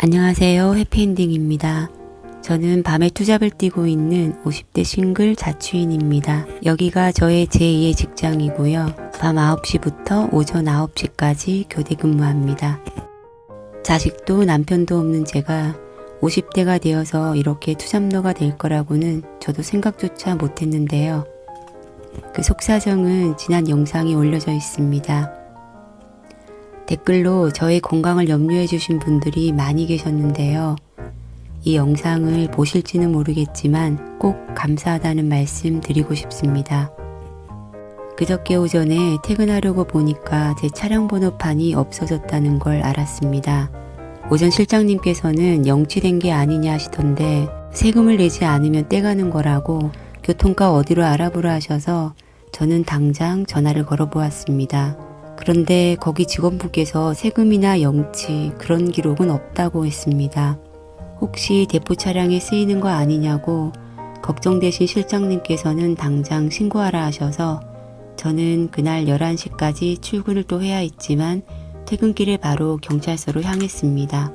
안녕하세요. 해피엔딩입니다. 저는 밤에 투잡을 뛰고 있는 50대 싱글 자취인입니다. 여기가 저의 제2의 직장이고요. 밤 9시부터 오전 9시까지 교대 근무합니다. 자식도 남편도 없는 제가 50대가 되어서 이렇게 투잡러가 될 거라고는 저도 생각조차 못했는데요. 그 속사정은 지난 영상에 올려져 있습니다. 댓글로 저의 건강을 염려해 주신 분들이 많이 계셨는데요. 이 영상을 보실지는 모르겠지만 꼭 감사하다는 말씀 드리고 싶습니다. 그저께 오전에 퇴근하려고 보니까 제 차량 번호판이 없어졌다는 걸 알았습니다. 오전 실장님께서는 영치된 게 아니냐 하시던데 세금을 내지 않으면 떼가는 거라고 교통과 어디로 알아보라 하셔서 저는 당장 전화를 걸어 보았습니다. 그런데 거기 직원분께서 세금이나 영치 그런 기록은 없다고 했습니다. 혹시 대포 차량에 쓰이는 거 아니냐고 걱정되신 실장님께서는 당장 신고하라 하셔서 저는 그날 11시까지 출근을 또 해야 했지만 퇴근길에 바로 경찰서로 향했습니다.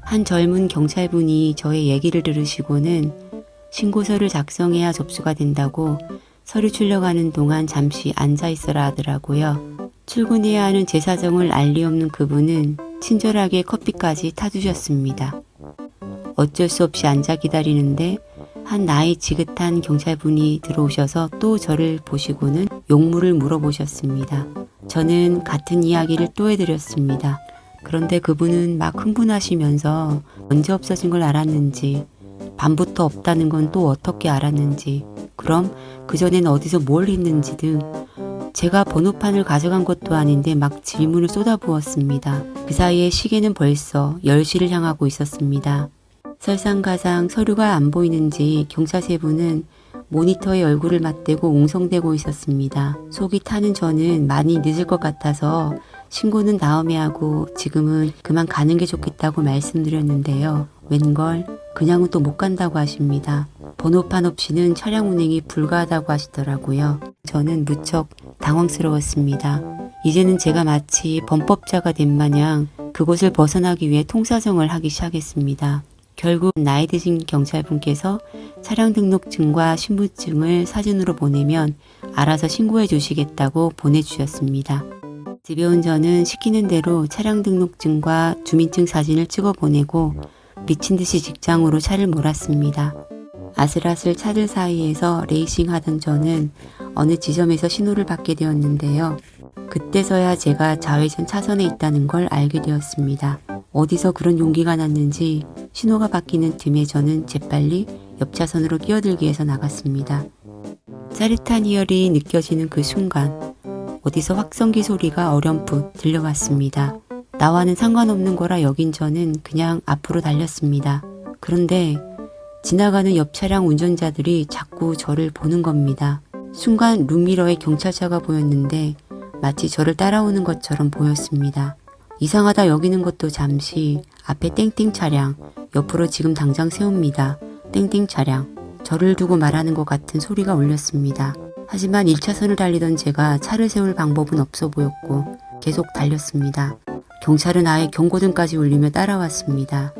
한 젊은 경찰분이 저의 얘기를 들으시고는 신고서를 작성해야 접수가 된다고 서류 출력하는 동안 잠시 앉아 있어라 하더라고요. 출근해야 하는 제 사정을 알 리 없는 그분은 친절하게 커피까지 타주셨습니다. 어쩔 수 없이 앉아 기다리는데 한 나이 지긋한 경찰분이 들어오셔서 또 저를 보시고는 용무를 물어보셨습니다. 저는 같은 이야기를 또 해드렸습니다. 그런데 그분은 막 흥분하시면서 언제 없어진 걸 알았는지, 밤부터 없다는 건 또 어떻게 알았는지, 그럼 그전엔 어디서 뭘 했는지 등 제가 번호판을 가져간 것도 아닌데 막 질문을 쏟아부었습니다. 그 사이에 시계는 벌써 10시를 향하고 있었습니다. 설상가상 서류가 안 보이는지 경찰 세 분은 모니터에 얼굴을 맞대고 웅성대고 있었습니다. 속이 타는 저는 많이 늦을 것 같아서 신고는 다음에 하고 지금은 그만 가는 게 좋겠다고 말씀드렸는데요. 웬걸 그냥은 또 못 간다고 하십니다. 번호판 없이는 차량 운행이 불가하다고 하시더라고요. 저는 무척 당황스러웠습니다. 이제는 제가 마치 범법자가 된 마냥 그곳을 벗어나기 위해 통사정을 하기 시작했습니다. 결국 나이 드신 경찰분께서 차량 등록증과 신분증을 사진으로 보내면 알아서 신고해 주시겠다고 보내주셨습니다. 집에 온 저는 시키는 대로 차량 등록증과 주민증 사진을 찍어 보내고 미친 듯이 직장으로 차를 몰았습니다. 아슬아슬 차들 사이에서 레이싱 하던 저는 어느 지점에서 신호를 받게 되었는데요. 그때서야 제가 좌회전 차선에 있다는 걸 알게 되었습니다. 어디서 그런 용기가 났는지 신호가 바뀌는 틈에 저는 재빨리 옆 차선으로 끼어들기 위해서 나갔습니다. 짜릿한 희열이 느껴지는 그 순간 어디서 확성기 소리가 어렴풋 들려왔습니다. 나와는 상관없는 거라 여긴 저는 그냥 앞으로 달렸습니다. 그런데 지나가는 옆 차량 운전자들이 자꾸 저를 보는 겁니다. 순간 룸미러에 경찰차가 보였는데 마치 저를 따라오는 것처럼 보였습니다. 이상하다 여기는 것도 잠시 앞에 땡땡 차량, 옆으로 지금 당장 세웁니다. 땡땡 차량, 저를 두고 말하는 것 같은 소리가 울렸습니다. 하지만 1차선을 달리던 제가 차를 세울 방법은 없어 보였고 계속 달렸습니다. 경찰은 아예 경고등까지 울리며 따라왔습니다.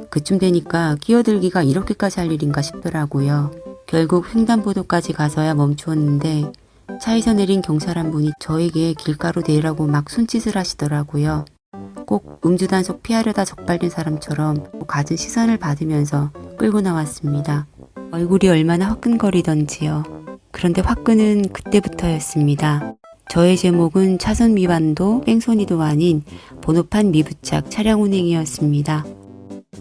그쯤 되니까 끼어들기가 이렇게까지 할 일인가 싶더라고요. 결국 횡단보도까지 가서야 멈추었는데 차에서 내린 경찰 한 분이 저에게 길가로 내리라고 막 손짓을 하시더라고요. 꼭 음주 단속 피하려다 적발된 사람처럼 갖은 시선을 받으면서 끌고 나왔습니다. 얼굴이 얼마나 화끈거리던지요. 그런데 화끈은 그때부터였습니다. 저의 제목은 차선 위반도 뺑소니도 아닌 번호판 미부착 차량 운행이었습니다.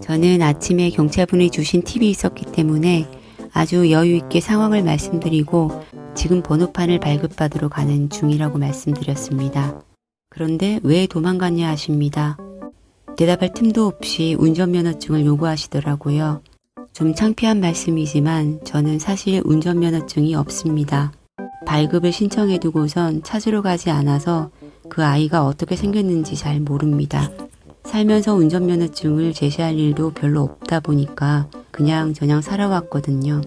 저는 아침에 경찰분이 주신 팁이 있었기 때문에 아주 여유있게 상황을 말씀드리고 지금 번호판을 발급받으러 가는 중이라고 말씀드렸습니다. 그런데 왜 도망갔냐 하십니다. 대답할 틈도 없이 운전면허증을 요구하시더라고요. 좀 창피한 말씀이지만 저는 사실 운전면허증이 없습니다. 발급을 신청해두고선 찾으러 가지 않아서 그 아이가 어떻게 생겼는지 잘 모릅니다. 살면서 운전면허증을 제시할 일도 별로 없다 보니까 그냥 저냥 살아왔거든요.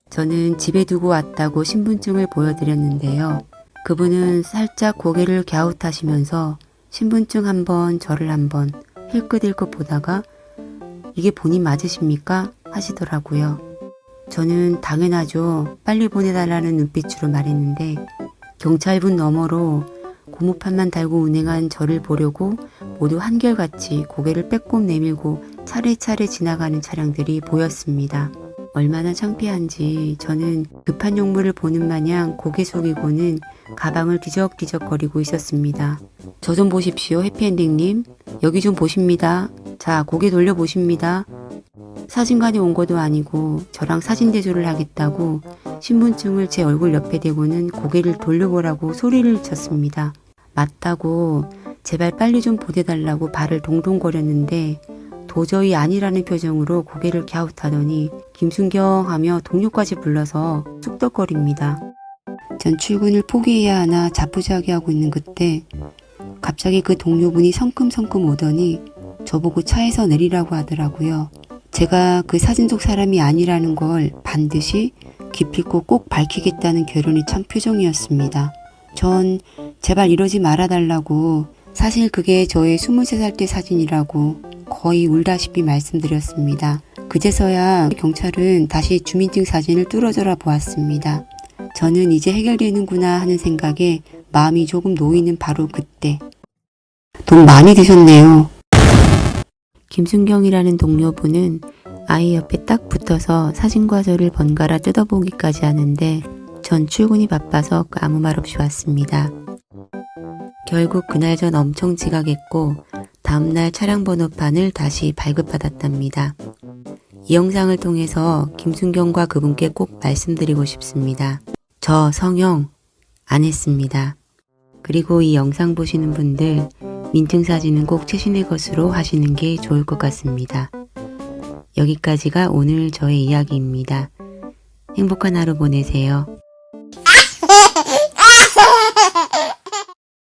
저는 집에 두고 왔다고 신분증을 보여드렸는데요. 그분은 살짝 고개를 갸웃하시면서 신분증 한 번, 저를 한 번, 힐끗힐끗 보다가 이게 본인 맞으십니까? 하시더라고요. 저는 당연하죠. 빨리 보내달라는 눈빛으로 말했는데 경찰분 너머로 고무판만 달고 운행한 저를 보려고 모두 한결같이 고개를 빼꼼 내밀고 차례차례 지나가는 차량들이 보였습니다. 얼마나 창피한지 저는 급한 용무를 보는 마냥 고개 숙이고는 가방을 뒤적뒤적거리고 있었습니다. 저 좀 보십시오, 해피엔딩님. 여기 좀 보십니다. 자, 고개 돌려보십니다. 사진관에 온 것도 아니고 저랑 사진 대조를 하겠다고 신분증을 제 얼굴 옆에 대고는 고개를 돌려보라고 소리를 쳤습니다. 맞다고 제발 빨리 좀 보내달라고 발을 동동거렸는데 도저히 아니라는 표정으로 고개를 갸웃하더니 김순경 하며 동료까지 불러서 쑥덕거립니다. 전 출근을 포기해야 하나 자포자기하고 있는 그때 갑자기 그 동료분이 성큼성큼 오더니 저보고 차에서 내리라고 하더라고요. 제가 그 사진 속 사람이 아니라는 걸 반드시 기필코 꼭 밝히겠다는 결연이 찬 표정이었습니다. 전 제발 이러지 말아달라고 사실 그게 저의 23살 때 사진이라고 거의 울다시피 말씀드렸습니다. 그제서야 경찰은 다시 주민증 사진을 뚫어져라 보았습니다. 저는 이제 해결되는구나 하는 생각에 마음이 조금 놓이는 바로 그때. 돈 많이 드셨네요. 김순경이라는 동료분은 아이 옆에 딱 붙어서 사진과 저를 번갈아 뜯어보기까지 하는데 전 출근이 바빠서 아무 말 없이 왔습니다. 결국 그날 전 엄청 지각했고 다음날 차량 번호판을 다시 발급받았답니다. 이 영상을 통해서 김순경과 그분께 꼭 말씀드리고 싶습니다. 저 성형 안 했습니다. 그리고 이 영상 보시는 분들 민증사진은 꼭 최신의 것으로 하시는 게 좋을 것 같습니다. 여기까지가 오늘 저의 이야기입니다. 행복한 하루 보내세요.